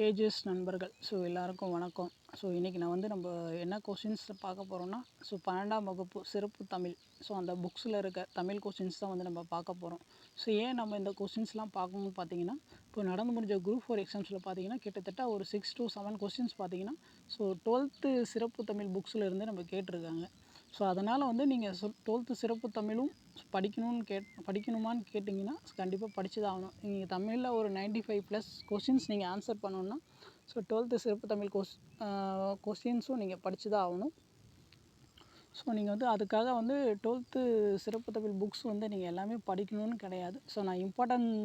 Ages நண்பர்கள் எல்லாருக்கும் வணக்கம். இன்றைக்கி நான் நம்ம என்ன கொஷின்ஸ் பார்க்க போகிறோம்னா, 12ஆம் வகுப்பு சிறப்பு தமிழ். அந்த புக்ஸில் இருக்க தமிழ் கொஷின்ஸ் தான் நம்ம பார்க்க போகிறோம். ஏன் நம்ம இந்த கொஷின்ஸ்லாம் பார்க்கணும்னு பார்த்தீங்கன்னா, இப்போ நடந்து முடிஞ்ச குரூப் 4 எக்ஸாம்ஸில் பார்த்தீங்கன்னா கிட்டத்தட்ட ஒரு 6 to 7 கொஷின்ஸ் பார்த்தீங்கன்னா 12th சிறப்பு தமிழ் புக்ஸில் இருந்து நம்ம கேட்டிருக்காங்க. அதனால் நீங்கள் 12th சிறப்பு தமிழும் படிக்கணுமான்னு கேட்டிங்கன்னா கண்டிப்பாக படித்து தான் ஆகணும். நீங்கள் தமிழில் ஒரு 95+ கொஷின்ஸ் நீங்கள் ஆன்சர் பண்ணணுன்னா 12th சிறப்பு தமிழ் கொஷின்ஸும் நீங்கள் படித்து தான் ஆகணும். நீங்கள் அதுக்காக 12th சிறப்பு தமிழ் புக்ஸ் நீங்கள் எல்லாமே படிக்கணும்னு கிடையாது. நான் இம்பார்ட்டன்ட்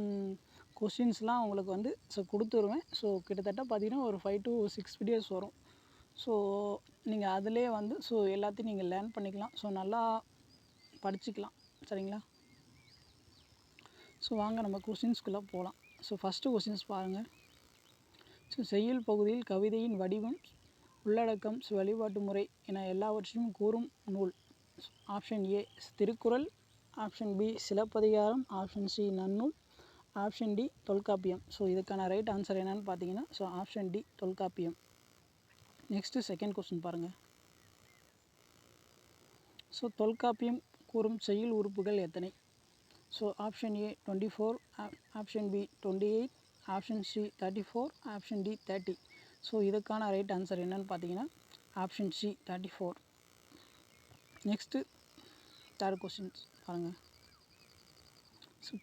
கொஷின்ஸ்லாம் உங்களுக்கு கொடுத்துருவேன். கிட்டத்தட்ட பார்த்தீங்கன்னா ஒரு 5 to 6 வீடியோஸ் வரும். நீங்கள் அதிலே எல்லாத்தையும் நீங்கள் லேர்ன் பண்ணிக்கலாம். நல்லா படிச்சுக்கலாம். சரிங்களா? வாங்க நம்ம கொஷின்ஸ்குள்ளே போகலாம். ஃபஸ்ட்டு கொஷின்ஸ் பாருங்கள். செய்யுள் பகுதியில் கவிதையின் வடிவம், உள்ளடக்கம், வழிபாட்டு முறை என எல்லாவற்றையும் கூறும் நூல். Option A Thirukkural, option B Silappathikaram, option C Nannool, option D Tolkappiyam. இதுக்கான ரைட் ஆன்சர் என்னன்னு பார்த்தீங்கன்னா option D Tolkappiyam. Next second question பாருங்கள். தொல்காப்பியம் கூறும் செய்யுள் உறுப்புகள் எத்தனை? Option A 24, option B 28, option C 34, option D 30. இதுக்கான ரைட் ஆன்சர் என்னன்னு பார்த்தீங்கன்னா option C 34. Next third questions பாருங்கள்.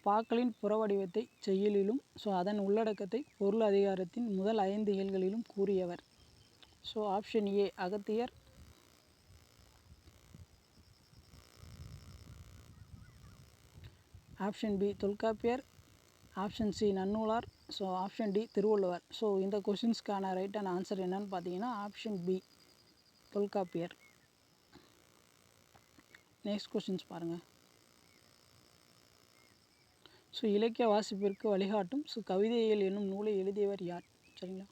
பாக்களின் புற வடிவத்தை செய்யுளிலும் அதன் உள்ளடக்கத்தை பொருள் அதிகாரத்தின் முதல் 5 இயல்களிலும் கூறியவர். Option A Agathiyar, option B Tholkappiyar, option C Nannoolar, option D Thiruvalluvar. இந்த கொஷின்ஸ்க்கான ரைட்டான ஆன்சர் என்னன்னு பார்த்தீங்கன்னா option B Tholkappiyar. Next questions பாருங்கள். இலக்கிய வாசிப்பிற்கு வழிகாட்டும் கவிதையியல் என்னும் நூலை எழுதியவர் யார்? சரிங்களா?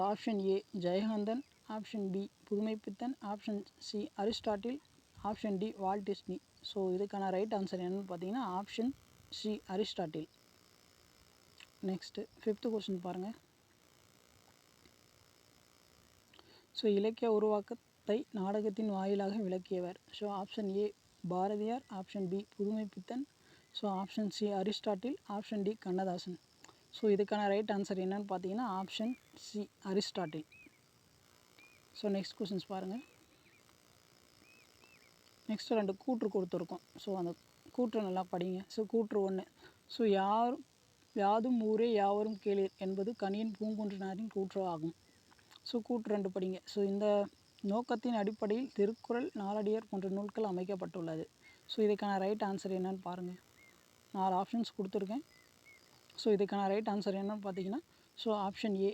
Option A Jayakanthan, option B Pudhumaipithan, option C Aristotle, option D Walt Disney. இதுக்கான ரைட் ஆன்சர் என்னன்னு பார்த்தீங்கன்னா option C Aristotle. Next fifth question பாருங்கள். இலக்கிய உருவாக்கத்தை நாடகத்தின் வாயிலாக விளக்கியவர். Option A Bharathiyar, option B Pudhumaipithan, option C Aristotle, option D Kannadasan. இதுக்கான ரைட் ஆன்சர் என்னன்னு பார்த்தீங்கன்னா option C Aristotle. Next questions பாருங்கள். நெக்ஸ்ட்டு 2 கூற்று கொடுத்துருக்கோம். அந்த கூற்றை நல்லா படிங்க. கூற்று 1. யாதும் ஊரே யாவரும் கேளீர் என்பது கணியன் பூங்குன்றனாரின் கூற்று ஆகும். கூற்று 2 படிங்க. இந்த நோக்கத்தின் அடிப்படையில் திருக்குறள், நாலடியார் போன்ற நூல்கள் அமைக்கப்பட்டுள்ளது. இதுக்கான ரைட் ஆன்சர் என்னன்னு பாருங்கள். 4 ஆப்ஷன்ஸ் கொடுத்துருக்கேன். இதுக்கான ரைட் ஆன்சர் என்னன்னு பார்த்தீங்கன்னா ஆப்ஷன் ஏ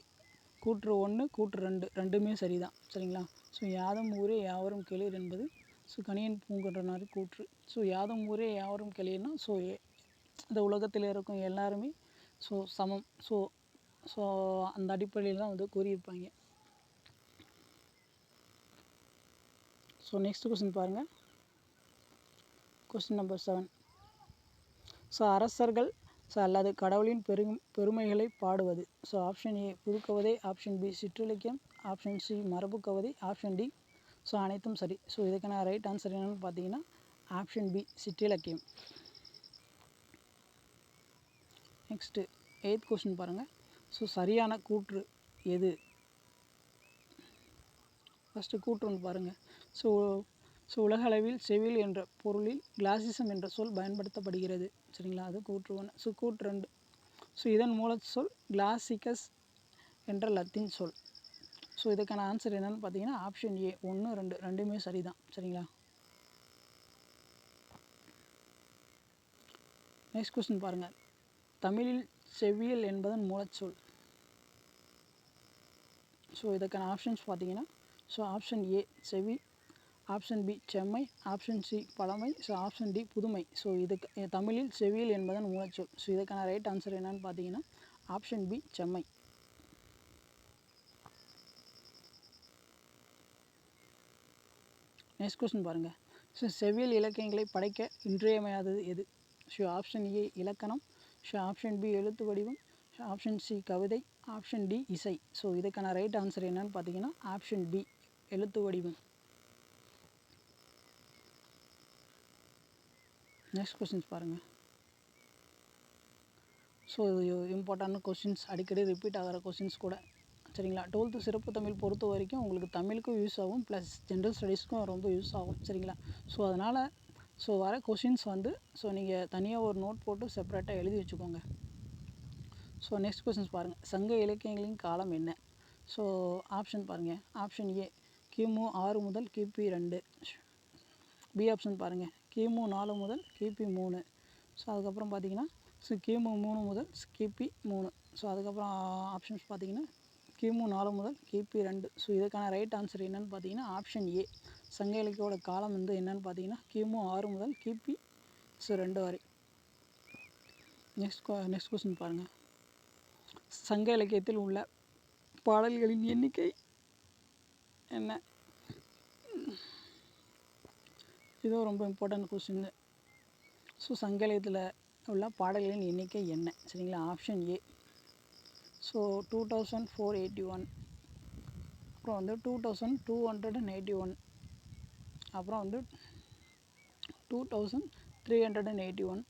கூற்று 1, கூற்று 2 ரெண்டுமே சரிதான். சரிங்களா? யாதும் ஊரே யாவரும் கேளீர் என்பது கணியன் பூங்குன்றனார் கூற்று. யாதும் ஊரே யாவரும் கேளீர்னா இந்த உலகத்தில் இருக்கும் எல்லாருமே சமம். அந்த அடிப்படையில் தான் கூறியிருப்பாங்க. நெக்ஸ்ட் கொஸ்டின் பாருங்கள். Question number 7. அரசர்கள் அல்லது கடவுளின் பெருமைகளை பாடுவது. ஆப்ஷன் ஏ புதுக்கவிதை, ஆப்ஷன் பி சிற்றிலக்கியம், ஆப்ஷன் சி மரபு கவிதை, ஆப்ஷன் டி அனைத்தும் சரி. இதுக்கான ரைட் ஆன்சர் என்னன்னு பார்த்தீங்கன்னா ஆப்ஷன் பி சிற்றிலக்கியம். நெக்ஸ்ட்டு 8th கொஸ்டின் பாருங்கள். சரியான கூற்று எது? ஃபஸ்ட்டு கூற்று 1 பாருங்கள். உலகளவில் செவில் என்ற பொருளில் கிளாசிசம் என்ற சொல் பயன்படுத்தப்படுகிறது. சரிங்களா? அது கூற்று 1. கூற்று 2. இதன் மூல சொல் கிளாசிக்கஸ் என்ற லத்தீன் சொல். இதுக்கான ஆன்சர் என்னன்னு பார்த்தீங்கன்னா ஆப்ஷன் ஏ 1, 2 ரெண்டுமே சரிதான். சரிங்களா? நெக்ஸ்ட் கொஸ்டின் பாருங்கள். தமிழில் செவ்வியல் என்பதன் மூலச்சொல். இதுக்கான ஆப்ஷன்ஸ் பார்த்தீங்கன்னா ஆப்ஷன் ஏ செவி, ஆப்ஷன் பி செம்மை, ஆப்ஷன் சி பழமை, ஆப்ஷன் டி புதுமை. இதுக்கு தமிழில் செவ்வியல் என்பதன் மூலச்சொல். இதுக்கான ரைட் ஆன்சர் என்னன்னு பார்த்தீங்கன்னா ஆப்ஷன் பி செம்மை. நெக்ஸ்ட் கொஸ்டின் பாருங்கள். செவ்வியல் இலக்கியங்களை படைக்க இன்றியமையாதது எது? ஆப்ஷன் ஏ இலக்கணம், ஆப்ஷன் பி எழுத்து வடிவம், ஆப்ஷன் சி கவிதை, ஆப்ஷன் டி இசை. ஸோ இதுக்கான ரைட் ஆன்சர் என்னன்னு பார்த்தீங்கன்னா ஆப்ஷன் பி எழுத்து வடிவம். நெக்ஸ்ட் கொஸ்டின்ஸ் பாருங்கள். ஸோ இது இம்பார்ட்டண்டான கொஸ்டின்ஸ், அடிக்கடி ரிப்பீட் ஆகிற கொஸ்டின்ஸ் கூட, சரிங்களா. 12th சிறப்பு தமிழ் பொறுத்த வரைக்கும் உங்களுக்கு தமிழுக்கும் யூஸ் ஆகும், ப்ளஸ் ஜென்ரல் ஸ்டடீஸ்க்கும் ரொம்ப யூஸ் ஆகும், சரிங்களா. ஸோ அதனால் வர கொஸ்டின்ஸ் வந்து நீங்கள் தனியாக ஒரு நோட் போட்டு செப்பரேட்டாக எழுதி வச்சுக்கோங்க. ஸோ நெக்ஸ்ட் கொஸ்டின்ஸ் பாருங்கள். சங்க இலக்கியங்களின் காலம் என்ன? ஸோ ஆப்ஷன் பாருங்கள். ஆப்ஷன் ஏ கிமு 6 முதல் கிபி 2. பி ஆப்ஷன் பாருங்கள். கிமு 4 முதல் கிபி 3. ஸோ அதுக்கப்புறம் பார்த்தீங்கன்னா கிமு 3 முதல் கிபி 3. ஸோ அதுக்கப்புறம் ஆப்ஷன்ஸ் பார்த்தீங்கன்னா கிமு 4 முதல் கிபி 2. ஸோ இதுக்கான ரைட் ஆன்சர் என்னென்னு பார்த்தீங்கன்னா ஆப்ஷன் ஏ. சங்க இலக்கியோட காலம் வந்து என்னென்னு பார்த்தீங்கன்னா கிமு 6 முதல் கிபி 2 வரை. நெக்ஸ்ட் கொஸ்டின் பாருங்கள். சங்க இலக்கியத்தில் உள்ள பாடல்களின் எண்ணிக்கை என்ன? இதுவும் ரொம்ப இம்பார்ட்டன்ட் கொஸ்டின். ஸோ சங்க இலக்கியத்தில் உள்ள பாடல்களின் எண்ணிக்கை என்ன? சரிங்களா. ஆப்ஷன் ஏ. ஸோ 2481, அப்புறம் வந்து 2281, அப்புறம் வந்து 2381.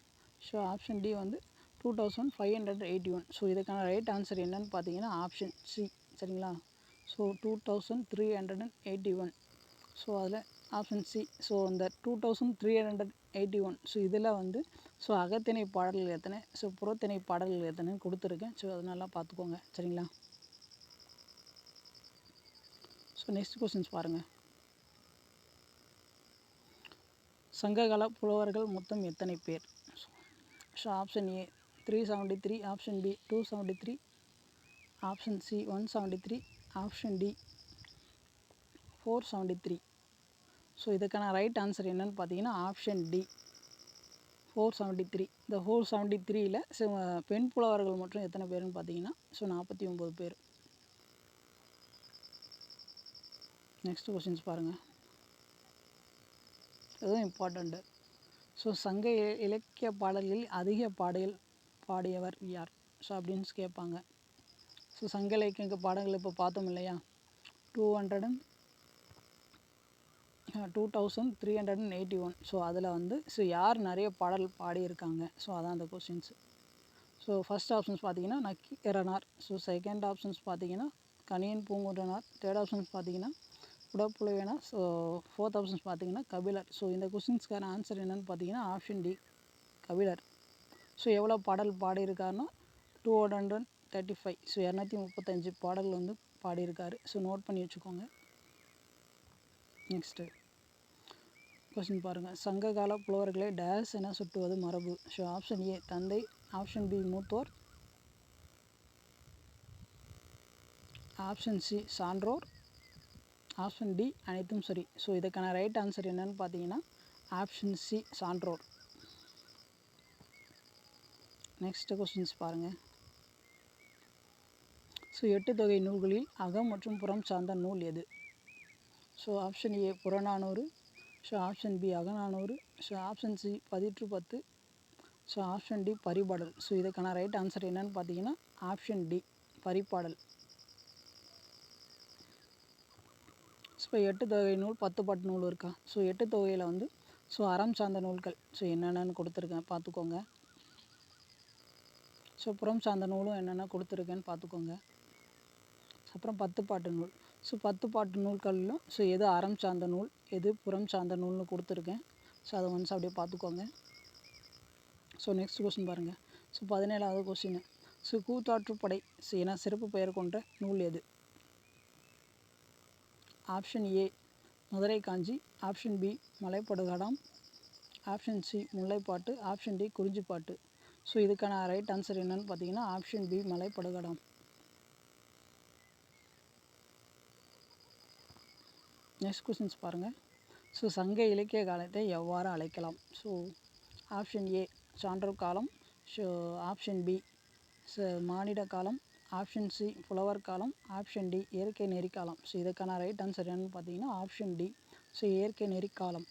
ஸோ ஆப்ஷன் டி வந்து 2581. ஸோ இதுக்கான ரைட் ஆன்சர் என்னன்னு பார்த்தீங்கன்னா ஆப்ஷன் சி, சரிங்களா. ஸோ 2381. ஸோ அதில் ஆப்ஷன் சி. ஸோ இந்த 2381, ஸோ இதில் வந்து அகத்திணை பாடல்கள் எத்தனை, புறத்திணை பாடல்கள் எத்தனைன்னு கொடுத்துருக்கேன். ஸோ அது நல்லா பார்த்துக்கோங்க, சரிங்களா. ஸோ நெக்ஸ்ட் கொஸ்டின்ஸ் பாருங்கள். சங்ககால புலவர்கள் மொத்தம் எத்தனை பேர்? So option A 373, option B 273, option C 173, option D 473. So இதுக்கான ரைட் ஆன்சர் என்னன்னு பார்த்தீங்கன்னா ஆப்ஷன் டி 473. இந்த 473ல் பெண் புலவர்கள் மட்டும் எத்தனை பேருன்னு பார்த்தீங்கன்னா 49 பேர். நெக்ஸ்ட் கொஸ்டின்ஸ் பாருங்கள். இதுவும் இம்பார்ட்டண்ட்டு. சங்க இலக்கிய பாடல்களில் அதிக பாடியவர் யார்? அப்படின்னு கேட்பாங்க. சங்க இலக்கிய பாடல்கள் இப்போ பார்த்தோம் இல்லையா, 2381. அதில் வந்து யார் நிறைய பாடல் பாடியிருக்காங்க? அதான் அந்த கொஸ்டின்ஸ். ஃபர்ஸ்ட் ஆப்ஷன்ஸ் பார்த்தீங்கன்னா நக்கீரனார். செகண்ட் ஆப்ஷன்ஸ் பார்த்தீங்கன்னா கணியன் பூங்குன்றனார். தேர்ட் ஆப்ஷன்ஸ் பார்த்தீங்கன்னா உடப்புலவேனார். ஃபோர்த் ஆப்ஷன்ஸ் பார்த்தீங்கன்னா கபிலர். இந்த கொஸ்டின்ஸ்க்கான ஆன்சர் என்னென்னு பார்த்தீங்கன்னா ஆப்ஷன் டி கபிலர். எவ்வளோ பாடல் பாடியிருக்காருன்னா 235. 235 பாடல் வந்து பாடியிருக்காரு. நோட் பண்ணி வச்சுக்கோங்க. நெக்ஸ்ட்டு கொஸ்டின் பாருங்கள். சங்ககால புலவர்களை டேஸ் என சுட்டுவது மரபு? ஆப்ஷன் ஏ தந்தை, ஆப்ஷன் பி மூத்தோர், ஆப்ஷன் சி சான்றோர், ஆப்ஷன் டி அனைத்தும் சரி. இதுக்கான ரைட் ஆன்சர் என்னன்னு பார்த்தீங்கன்னா ஆப்ஷன் சி சான்றோர். நெக்ஸ்ட் கொஸ்டின்ஸ் பாருங்கள். 8 தொகை நூல்களில் அகம் மற்றும் புறம் சார்ந்த நூல் எது? Option A Purananuru, option B Akananuru, option C Pathitru 10, option D Paripadal. இதுக்கான ரைட் ஆன்சர் என்னன்னு பார்த்தீங்கன்னா ஆப்ஷன் டி பரிபாடல். 8 தொகை நூல் 10 பாட்டு நூல் இருக்கா? 8 தொகையில் வந்து அறம் சார்ந்த நூல்கள் என்னென்னு கொடுத்துருக்கேன் பார்த்துக்கோங்க. புறம் சார்ந்த நூலும் என்னென்ன கொடுத்துருக்கேன்னு பார்த்துக்கோங்க. அப்புறம் 10 பாட்டு நூல். 10 பாட்டு நூல்களிலும் எது அறம் சார்ந்த நூல், எது புறம் சார்ந்த நூல்னு கொடுத்துருக்கேன். அதை ஒன்ஸ் அப்படியே பார்த்துக்கோங்க. நெக்ஸ்ட் கொஸ்டின் பாருங்கள். 17வது கொஸ்டின். கூத்தாற்றுப்படை என சிறப்பு பெயர் கொண்ட நூல் எது? Option A Madurai Kanchi, option B Malaipadukadam, option C Mullaipattu, option D Kurinjipattu. இதுக்கான ரைட் ஆன்சர் என்னன்னு பார்த்தீங்கன்னா option B Malaipadukadam. Next questions பாருங்கள். சங்க இலக்கிய காலத்தை எவ்வாறு அழைக்கலாம்? ஆப்ஷன் ஏ சான்றோர் காலம், ஆப்ஷன் பி மானிட காலம், ஆப்ஷன் சி புலவர் காலம், ஆப்ஷன் டி இயற்கை நெறி காலம். இதுக்கான ரைட் ஆன்சர் என்னன்னு பார்த்தீங்கன்னா ஆப்ஷன் டி இயற்கை நெறி காலம்.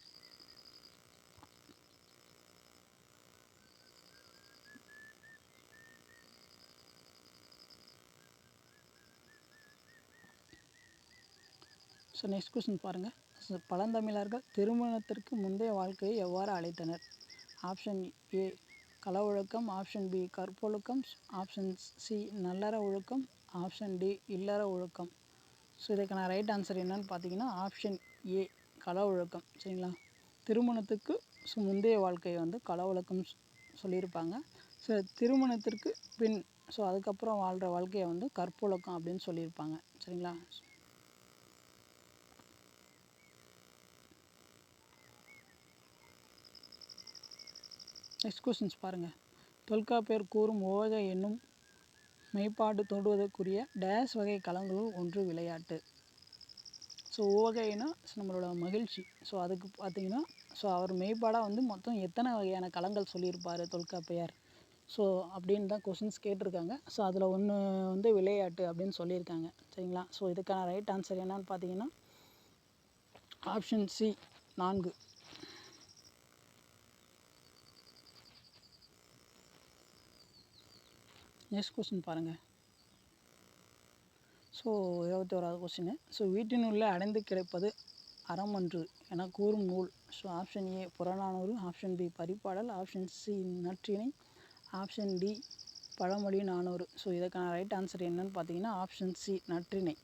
ஸோ நெக்ஸ்ட் கொஸ்டின் பாருங்கள். ஸோ பழந்தமிழர்கள் திருமணத்திற்கு முந்தைய வாழ்க்கையை எவ்வாறு அழைத்தனர்? ஆப்ஷன் ஏ களவொழுக்கம், ஆப்ஷன் பி கற்பொழுக்கம், ஆப்ஷன் சி நல்லற ஒழுக்கம், ஆப்ஷன் டி இல்லற ஒழுக்கம். ஸோ இதுக்கான ரைட் ஆன்சர் என்னன்னு பார்த்தீங்கன்னா ஆப்ஷன் ஏ களவொழுக்கம். சரிங்களா? திருமணத்துக்கு முந்தைய வாழ்க்கையை வந்து களவொழுக்கம் சொல்லியிருப்பாங்க. ஸோ திருமணத்திற்கு பின் ஸோ அதுக்கப்புறம் வாழ்கிற வாழ்க்கையை வந்து கற்பொழுக்கம் அப்படின்னு சொல்லியிருப்பாங்க. சரிங்களா? நெக்ஸ்ட் கொஸ்டின்ஸ் பாருங்கள். தொல்காப்பியர் கூறும் உவகை என்னும் மெய்ப்பாடு தோன்றுவதற்குரிய டேஸ் வகை களங்களுள் ஒன்று விளையாட்டு. ஸோ உவகைனா நம்மளோட மகிழ்ச்சி. ஸோ அதுக்கு பார்த்தீங்கன்னா ஸோ அவர் மெய்ப்பாடாக வந்து மொத்தம் எத்தனை வகையான களங்கள் சொல்லியிருப்பார் தொல்காப்பியர்? ஸோ அப்படின்னு தான் கொஷின்ஸ் கேட்டிருக்காங்க. ஸோ அதில் ஒன்று வந்து விளையாட்டு அப்படின்னு சொல்லியிருக்காங்க. சரிங்களா? ஸோ இதுக்கான ரைட் ஆன்சர் என்னன்னு பார்த்தீங்கன்னா ஆப்ஷன் சி 4. நெக்ஸ்ட் கொஸ்டின் பாருங்கள். ஸோ 21வது கொஸ்டின். ஸோ வீட்டினுள்ளே அடைந்து கிடப்பது அறமன்று என கூறும் நூல். So option A Purananuru, option B Paripadal, option C Natrinai, option D Pazhamozhi 400. So இதுக்கான ரைட் ஆன்சர் என்னன்னு பார்த்தீங்கன்னா ஆப்ஷன் சி நற்றிணை.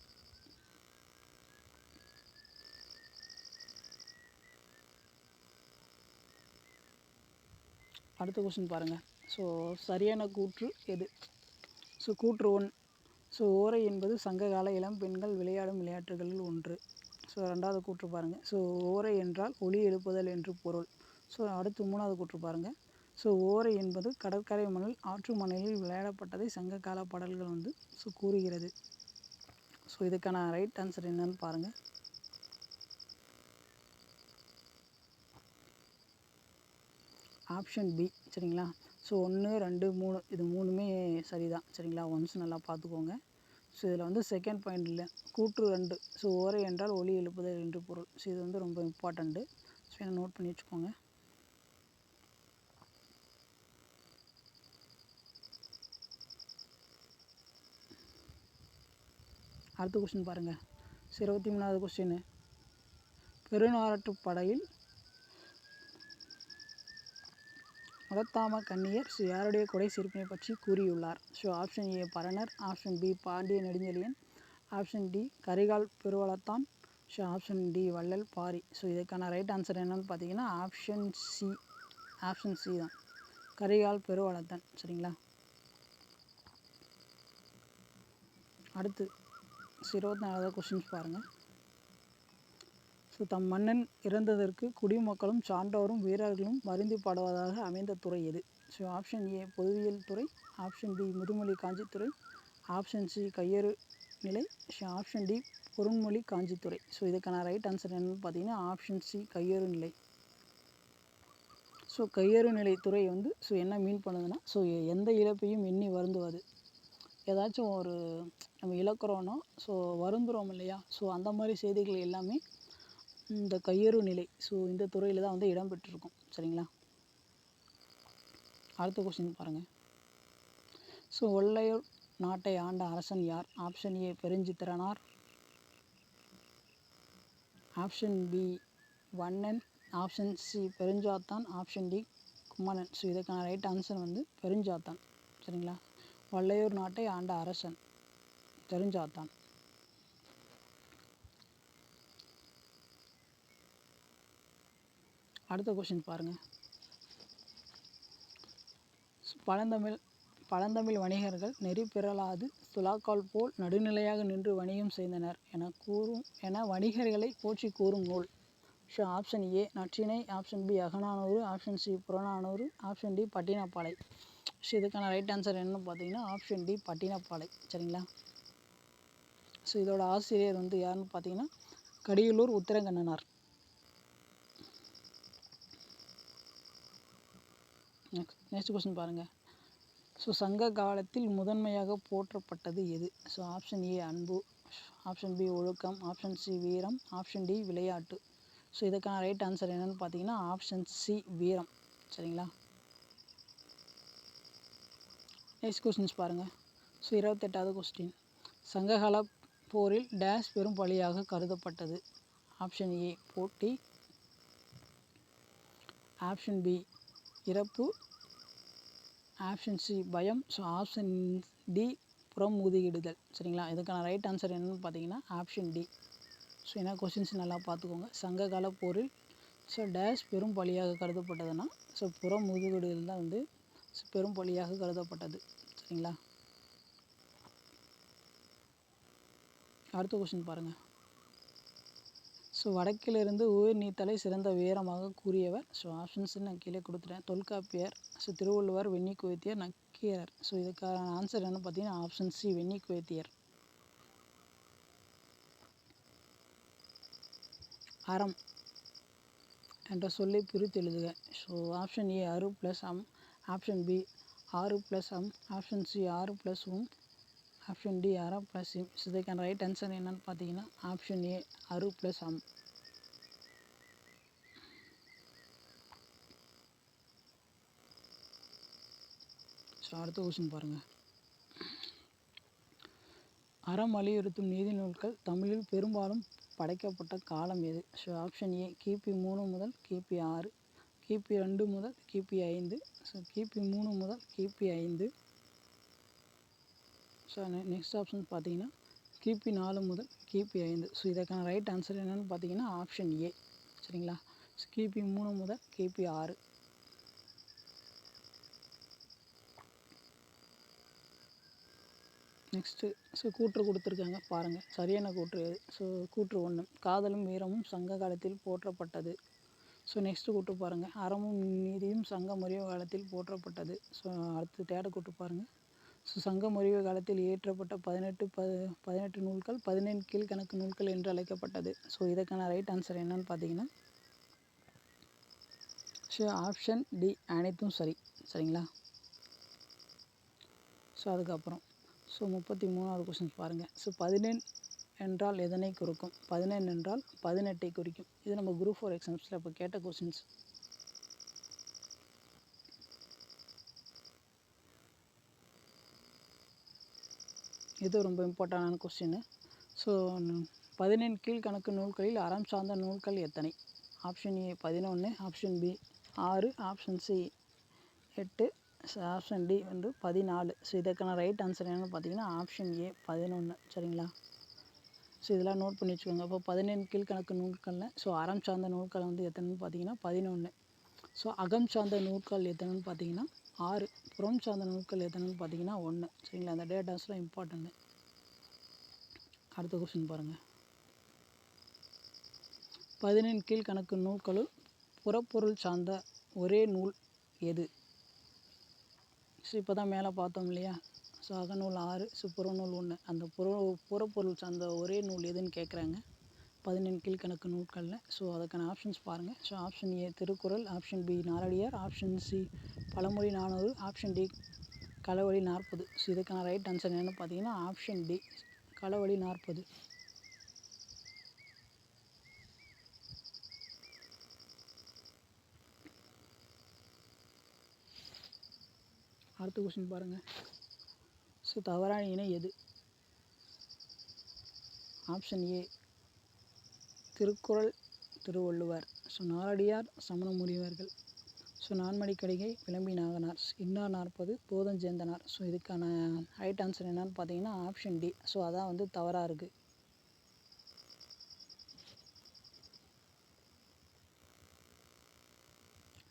அடுத்த கொஸ்டின் பாருங்கள். ஸோ சரியான கூற்று எது? ஸோ கூற்று 1. ஸோ ஓரை என்பது சங்ககால இளம் பெண்கள் விளையாடும் விளையாட்டுகளில் ஒன்று. ஸோ 2வது கூற்று பாருங்கள். ஸோ ஓரை என்றால் ஒலி எழுப்புதல் என்று பொருள். ஸோ அடுத்து 3வது கூற்று பாருங்கள். ஸோ ஓரை என்பது கடற்கரை மணல், ஆற்று மணலில் விளையாடப்பட்டதை சங்ககால பாடல்கள் வந்து கூறுகிறது. ஸோ இதுக்கான ரைட் ஆன்சர் என்னன்னு பாருங்கள். Option B. சரிங்களா? ஸோ 1, 2, 3 இது 3மே சரிதான். சரிங்களா? ஒன்ஸ் நல்லா பார்த்துக்கோங்க. ஸோ இதில் வந்து செகண்ட் பாயிண்ட் இல்லை, கூற்று 2. ஸோ ஓரை என்றால் ஒலி எழுப்புதல் என்று பொருள். ஸோ இது வந்து ரொம்ப இம்பார்ட்டண்ட்டு. ஸோ என்ன நோட் பண்ணி வச்சுக்கோங்க. அடுத்த கொஸ்டின் பாருங்கள். 23வது கொஸ்டின். பெருநாரட்டுப்படையில் முடத்தாம கண்ணியர் யாருடைய கொடை சிறப்பினை பற்றி கூறியுள்ளார்? So option A Paranar, option B Pandiya Nedunchezhiyan, option D Karikal Peruvalathan, so option D Vallal Pari. So இதுக்கான ரைட் ஆன்சர் என்னன்னு பார்த்தீங்கன்னா ஆப்ஷன் சி தான், கரிகால் பெருவளத்தான். சரிங்களா? அடுத்து 24வது கொஸ்டின்ஸ் பாருங்கள். ஸோ தம் மன்னன் இறந்ததற்கு குடிமக்களும் சான்றோரும் வீரர்களும் வருந்தி பாடுவதாக அமைந்த துறை எது? ஸோ ஆப்ஷன் ஏ பொதுவியல் துறை, ஆப்ஷன் பி முதுமொழி காஞ்சித்துறை, ஆப்ஷன் சி கையறு நிலை, ஸோ ஆப்ஷன் டி பொருண்மொழி காஞ்சித்துறை. ஸோ இதுக்கான ரைட் ஆன்சர் என்னன்னு பார்த்தீங்கன்னா ஆப்ஷன் சி கையறு நிலை. ஸோ கையறு நிலை துறை வந்து ஸோ என்ன மீன் பண்ணுதுன்னா ஸோ எந்த இழப்பையும் எண்ணி வருந்துவது. ஏதாச்சும் ஒரு நம்ம இழக்கிறோன்னா ஸோ வருந்துறோம் இல்லையா? ஸோ அந்த மாதிரி செய்திகள் எல்லாமே இந்த கையறு நிலை ஸோ இந்த துறையில் தான் வந்து இடம்பெற்றிருக்கும். சரிங்களா? அடுத்த கொஸ்டின் பாருங்கள். ஸோ ஒள்ளையூர் நாட்டை ஆண்ட அரசன் யார்? Option A Perunchithiranar, option B Vannan, option C Perunchathan, option D Kummanan. So இதுக்கான ரைட் ஆன்சர் வந்து பெருஞ்சாத்தான். சரிங்களா? ஒள்ளையூர் நாட்டை ஆண்ட அரசன் பெருஞ்சாத்தான். அடுத்த கொஸ்டின் பாருங்கள். பழந்தமிழ் வணிகர்கள் நெறி பிறழாது துலாக்கால் போல் நடுநிலையாக நின்று வணிகம் செய்தனர் என வணிகர்களை போற்றி கூறும் நூல். So option A Natrinai, option B Akananuru, option C Purananuru, option D Pattinappalai. So இதுக்கான ரைட் ஆன்சர் என்னன்னு பார்த்தீங்கன்னா ஆப்ஷன் டி பட்டினப்பாலை. சரிங்களா? ஸோ இதோட ஆசிரியர் வந்து யாருன்னு பார்த்தீங்கன்னா கடியலூர் உத்திரங்கண்ணனார். நெக்ஸ்ட் கொஸ்டின் பாருங்கள். ஸோ சங்க காலத்தில் முதன்மையாக போற்றப்பட்டது எது? ஸோ ஆப்ஷன் ஏ அன்பு, ஆப்ஷன் பி ஒழுக்கம், ஆப்ஷன் சி வீரம், ஆப்ஷன் டி விளையாட்டு. ஸோ இதுக்கான ரைட் ஆன்சர் என்னென்னு பார்த்தீங்கன்னா ஆப்ஷன் சி வீரம். சரிங்களா? நெக்ஸ்ட் கொஸ்டின்ஸ் பாருங்கள். ஸோ 28வது கொஸ்டின். சங்ககால போரில் டேஷ் பெரும் பலியாக கருதப்பட்டது. ஆப்ஷன் ஏ போட்டி, ஆப்ஷன் பி இறப்பு, ஆப்ஷன் சி பயம், ஸோ ஆப்ஷன் டி புறம் முதுகிடுதல். சரிங்களா, இதுக்கான ரைட் ஆன்சர் என்னென்னு பார்த்தீங்கன்னா ஆப்ஷன் டி. ஸோ என்ன கொஷின்ஸ் நல்லா பார்த்துக்கோங்க. சங்ககால போரில் ஸோ டேஷ் பெரும் பலியாக கருதப்பட்டதுன்னா ஸோ புறம் முதுகிடுதல் தான் வந்து பெரும் பலியாக கருதப்பட்டது. சரிங்களா, அடுத்த கொஷின் பாருங்கள். ஸோ வடக்கிலிருந்து உயிர் நீத்தலை சிறந்த வீரமாக கூறியவர். ஸோ ஆப்ஷன்ஸ் நான் கீழே கொடுத்துட்டேன். தொல்காப்பியர், ஸோ திருவள்ளுவர், வெண்ணிக்குவைத்தியர், நக்கீரர். ஸோ இதுக்கான ஆன்சர் என்ன பார்த்தீங்கன்னா ஆப்ஷன் சி வெண்ணிக்குவைத்தியர். அறம் என்ற சொல்லை பிரித்து எழுதுக. ஸோ ஆப்ஷன் ஏ அரு ப்ளஸ் அம், ஆப்ஷன் பி ஆறு ப்ளஸ் அம், ஆப்ஷன் சி ஆறு ப்ளஸ் உம், ஆப்ஷன் டி அற ப்ளஸ் இம். ஸோ இதுக்கான ரைட் ஆன்சர் என்னன்னு பார்த்தீங்கன்னா ஆப்ஷன் ஏ அரு ப்ளஸ் அம். ஸோ அடுத்த கொஸ்டின் பாருங்கள். அறம் வலியுறுத்தும் நீதி நூல்கள் தமிழில் பெரும்பாலும் படைக்கப்பட்ட காலம் எது? ஸோ ஆப்ஷன் ஏ கிபி 3 முதல் கிபி 6, கிபி 2 முதல் கிபி 5, ஸோ கிபி 3 முதல் கிபி 5. ஸோ நெக்ஸ்ட் ஆப்ஷன் பார்த்தீங்கன்னா கிபி 4 முதல் கிபி 5. ஸோ இதற்கான ரைட் ஆன்சர் என்னென்னு பார்த்தீங்கன்னா ஆப்ஷன் ஏ. சரிங்களா, கிபி 3 முதல் கிபி 6. நெக்ஸ்ட்டு ஸோ கூற்று கொடுத்துருக்காங்க பாருங்கள், சரியான கூற்று எது? ஸோ கூற்று 1 காதலும் வீரமும் சங்க காலத்தில் போற்றப்பட்டது. ஸோ நெக்ஸ்ட்டு கூற்று பாருங்கள், அறமும் நீதியும் சங்க முறிவு காலத்தில் போற்றப்பட்டது. ஸோ அடுத்து தேட கூற்று பாருங்கள். ஸோ சங்க முறிவு காலத்தில் இயற்றப்பட்ட 18 நூல்கள் 17 கீழ்கணக்கு நூல்கள் என்று அழைக்கப்பட்டது. ஸோ இதற்கான ரைட் ஆன்சர் என்னன்னு பார்த்தீங்கன்னா ஸோ ஆப்ஷன் டி அனைத்தும் சரி. சரிங்களா, ஸோ அதுக்கப்புறம் ஸோ 33வது கொஸ்டின் பாருங்கள். ஸோ 17 என்றால் எதனை குறிக்கும்? 17 என்றால் 18ஐ குறிக்கும். இது நம்ம குரூப் 4 எக்ஸாம்ஸில் இப்போ கேட்ட கொஸ்டின்ஸ். இது ரொம்ப இம்பார்ட்டண்டான கொஸ்டின். ஸோ 17 கீழ்கணக்கு நூல்களில் அறம் சார்ந்த நூல்கள் எத்தனை? Option A 11, option B 6, option C 8, option D வந்து 14. ஸோ இதற்கான ரைட் ஆன்சர் என்னென்னு பார்த்தீங்கன்னா ஆப்ஷன் ஏ 11. சரிங்களா, ஸோ இதெல்லாம் நோட் பண்ணி வச்சுக்கோங்க. இப்போ 17 கீழ்கணக்கு நூல்களில் ஸோ அறம் சார்ந்த நூல்கள் வந்து எத்தனைன்னு பார்த்தீங்கன்னா 11. ஸோ அகம் சார்ந்த நூல்கள் எத்தனைன்னு பார்த்தீங்கன்னா 6, புறம் சார்ந்த நூல்கள் எத்தனைன்னு பார்த்தீங்கன்னா 1. சரிங்களா, அந்த டேட்டாஸ்லாம் இம்பார்ட்டன்ட்டு. அடுத்த கொஸ்டின் பாருங்கள். 17 கீழ்கணக்கு நூல்களுள் புறப்பொருள் சார்ந்த ஒரே நூல் எது? ஸோ இப்போ தான் மேலே பார்த்தோம் இல்லையா, ஸோ அகநூல் 6, ஸோ புறநூல் 1. அந்த புறப்பொருள் சார்ந்த ஒரே நூல் எதுன்னு கேட்குறாங்க 17 கீழ்கணக்கு நூல்களில். ஸோ அதுக்கான ஆப்ஷன்ஸ் பாருங்கள். So option A Thirukkural, option B Naladiyar, option C Pazhamozhi 400, option D Kalavazhi 40. So இதுக்கான ரைட் ஆன்சர் என்னென்னு பார்த்தீங்கன்னா ஆப்ஷன் டி களவழி 40. அடுத்த கொஸ்டின் பாருங்கள். ஸோ தவறான இணை எது? Option A Thirukkural, Thiruvalluvar. So Naladiyar, சமண முனிவர்கள். ஸோ நான்மணிக்கடிகை, விளம்பி நாகனார், இன்னார் 40, போதஞ்சேந்தனார். ஸோ இதுக்கான ரைட் ஆன்சர் என்னன்னு பார்த்தீங்கன்னா ஆப்ஷன் டி. ஸோ அதான் வந்து தவறாக இருக்குது.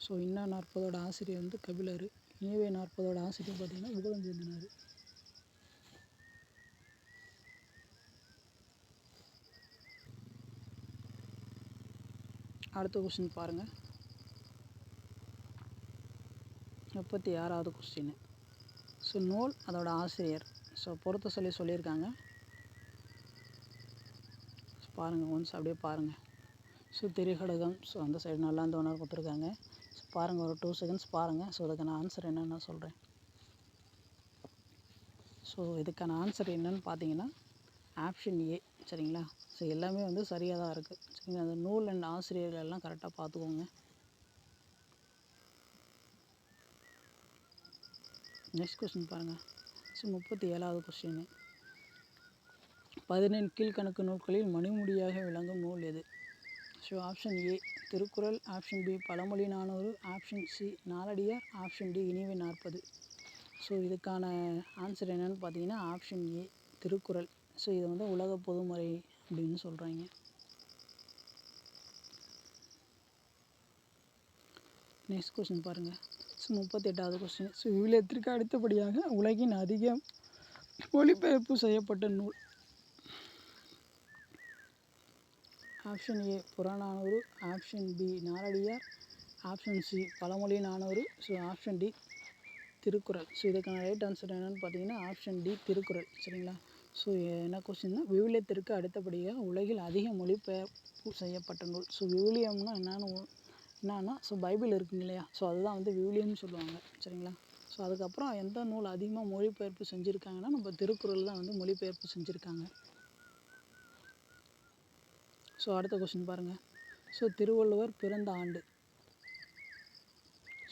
ஸோ இன்னார் 40ஓட ஆசிரியர் வந்து கபிலர், இனியவை 40ஓட ஆசிரியர் பார்த்தீங்கன்னா போதஞ்சேந்தனார். அடுத்த கொஸ்டின் பாருங்கள். 36வது கொஸ்டின். ஸோ நூல் அதோட ஆசிரியர். ஸோ பொறுத்த சொல்லியிருக்காங்க. பாருங்கள், ஒன்ஸ் அப்படியே பாருங்கள். ஸோ திரிகடகம், ஸோ அந்த சைடு நல்லா அந்த ஒன்று கொடுத்துருக்காங்க. ஸோ பாருங்கள், ஒரு 2 செகண்ட்ஸ் பாருங்கள். ஸோ அதுக்கான ஆன்சர் என்னென்னு நான் சொல்கிறேன். ஸோ இதுக்கான ஆன்சர் என்னென்னு பார்த்தீங்கன்னா ஆப்ஷன் ஏ. சரிங்களா, ஸோ எல்லாமே வந்து சரியாக தான் இருக்குது. சரிங்களா, அந்த நூல் அண்ட் ஆசிரியர்கள் எல்லாம் கரெக்டாக பார்த்துக்கோங்க. நெக்ஸ்ட் கொஸ்டின் பாருங்கள். ஸோ 37வது கொஸ்டின். பதினெண் கீழ்கணக்கு நூல்களில் மணிமுடியாக விளங்கும் நூல் எது? So option A Thirukkural, option B Pazhamozhi 400, option C Naladiyar, option D Iniyavai 40. So இதுக்கான ஆன்சர் என்னென்னு பார்த்தீங்கன்னா ஆப்ஷன் ஏ திருக்குறள். ஸோ இதை வந்து உலக பொதுமறை அப்படின்னு சொல்கிறாங்க. நெக்ஸ்ட் கொஸ்டின் பாருங்கள். ஸோ 38வது கொஸ்டின். ஸோ விவிலியத்திற்கு அடுத்தபடியாக உலகின் அதிக மொழிபெயர்ப்பு செய்யப்பட்ட நூல்? Option A Purananuru, option B Naladiyar, option C Pazhamozhi 400, so option D Thirukkural. So இதுக்கான ரைட் ஆன்சர் என்னென்னு பார்த்தீங்கன்னா ஆப்ஷன் டி திருக்குறள். சரிங்களா? ஸோ என்ன கொஸ்டின்னா விவிலியத்திற்கு அடுத்தபடியாக உலகில் அதிக மொழிபெயர்ப்பு செய்யப்பட்ட நூல். ஸோ விவிலியம்னா என்னன்னா ஸோ பைபிள் இருக்குங்க இல்லையா, ஸோ அதுதான் வந்து விவிலியம்னு சொல்லுவாங்க. சரிங்களா? ஸோ அதுக்கப்புறம் எந்த நூல் அதிகமாக மொழிபெயர்ப்பு செஞ்சுருக்காங்கன்னா நம்ம திருக்குறள் தான் வந்து மொழிபெயர்ப்பு செஞ்சுருக்காங்க. ஸோ அடுத்த கொஸ்டின் பாருங்கள். ஸோ திருவள்ளுவர் பிறந்த ஆண்டு?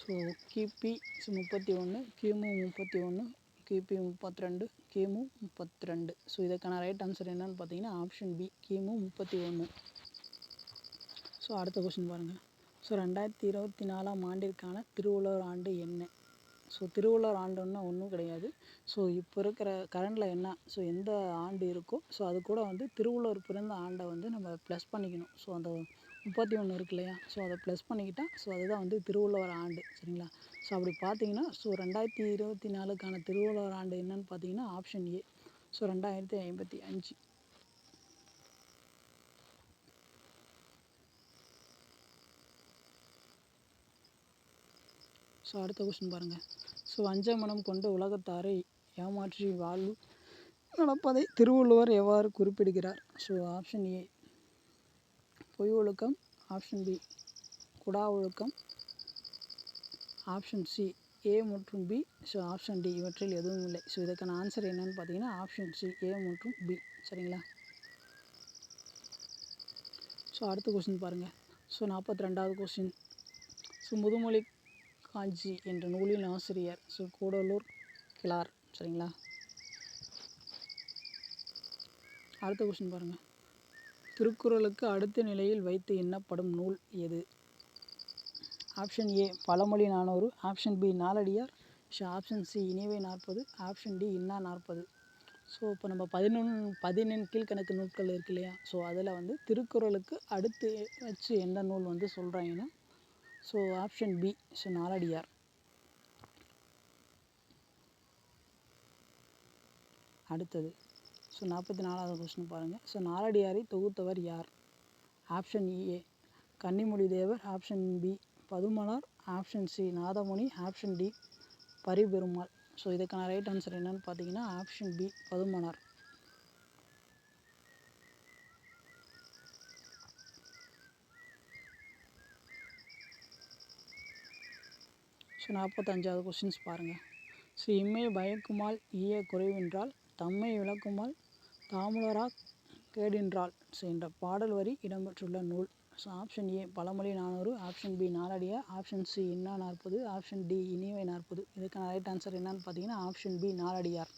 ஸோ கிபி 31, கிமு 31, கிபி 32, கிமு 32. ஸோ இதுக்கான ரைட் ஆன்சர் என்னென்னு பார்த்தீங்கன்னா ஆப்ஷன் பி கிமு 31. ஸோ அடுத்த கொஸ்டின் பாருங்கள். ஸோ 2024ஆம் ஆண்டிற்கான திருவள்ளுவர் ஆண்டு என்ன? ஸோ திருவள்ளுவர் ஆண்டுன்னா ஒன்றும் கிடையாது. ஸோ இப்போ இருக்கிற கரண்டில் என்ன ஸோ எந்த ஆண்டு இருக்கோ ஸோ அது கூட வந்து திருவள்ளுவர் பிறந்த ஆண்டை வந்து நம்ம ப்ளஸ் பண்ணிக்கணும். ஸோ அந்த 31 இருக்கு இல்லையா, ஸோ அதை ப்ளஸ் பண்ணிக்கிட்டால் ஸோ அதுதான் வந்து திருவள்ளுவர் ஆண்டு. சரிங்களா? ஸோ அப்படி பார்த்தீங்கன்னா ஸோ 2024க்கான திருவள்ளுவர் ஆண்டு என்னன்னு பார்த்தீங்கன்னா ஆப்ஷன் ஏ ஸோ 2055. ஸோ அடுத்த கொஸ்டின் பாருங்கள். ஸோ வஞ்ச மனம் கொண்ட உலகத்தாரை ஏமாற்றி வாழ்வு நடப்பதை திருவள்ளுவர் எவ்வாறு குறிப்பிடுகிறார்? ஸோ ஆப்ஷன் ஏ பொய் ஒழுக்கம், ஆப்ஷன் பி குடா ஒழுக்கம், ஆப்ஷன் சி ஏ மற்றும் பி, ஸோ ஆப்ஷன் டி இவற்றில் எதுவும் இல்லை. ஸோ இதுக்கான ஆன்சர் என்னென்னு பார்த்தீங்கன்னா ஆப்ஷன் சி ஏ மற்றும் பி. சரிங்களா? ஸோ அடுத்த கொஸ்டின் பாருங்கள். ஸோ 42வது கொஸ்டின். ஸோ முதுமொழி காஞ்சி என்ற நூலின் ஆசிரியர் ஸோ கூடலூர் கிழார். சரிங்களா? அடுத்த கொஸ்டின் பாருங்கள். திருக்குறளுக்கு அடுத்த நிலையில் வைத்து எண்ணப்படும் நூல் எது? Option A Pazhamozhi 400, option B Naladiyar, so option C Iniyavai 40, option D Inna 40. So இப்போ நம்ம 11 கீழ்கணக்கு நூல்கள் இருக்கு இல்லையா, ஸோ அதில் வந்து திருக்குறளுக்கு அடுத்து வச்சு எந்த நூல் வந்து சொல்கிறாங்கன்னா so option B so Naladiyar. அடுத்தது ஸோ 44வது கொஸ்டின் பாருங்கள். ஸோ நாலடியாரை தொகுத்தவர் யார்? Option A Kannimozhi Thevar, option B Padumanar, option C Nathamuni, option D Pariperumal. So இதுக்கான ரைட் ஆன்சர் என்னென்னு பார்த்தீங்கன்னா ஆப்ஷன் பி பதுமனார். ஸோ 45வது கொஸ்டின்ஸ் பாருங்கள். ஸோ இம்மை பயக்குமால் ஈய குறைவென்றால் தம்மை விளக்குமால் தாமுலராக் கேடின்றால் ஸோ என்ற பாடல் வரி இடம்பெற்றுள்ள நூல்? So option A Pazhamozhi 400, option B Naladiyar, option C Inna 40, option D Iniyavai 40. இதுக்கான ரைட் ஆன்சர் என்னன்னு பார்த்தீங்கன்னா ஆப்ஷன் பி நாலடியார்.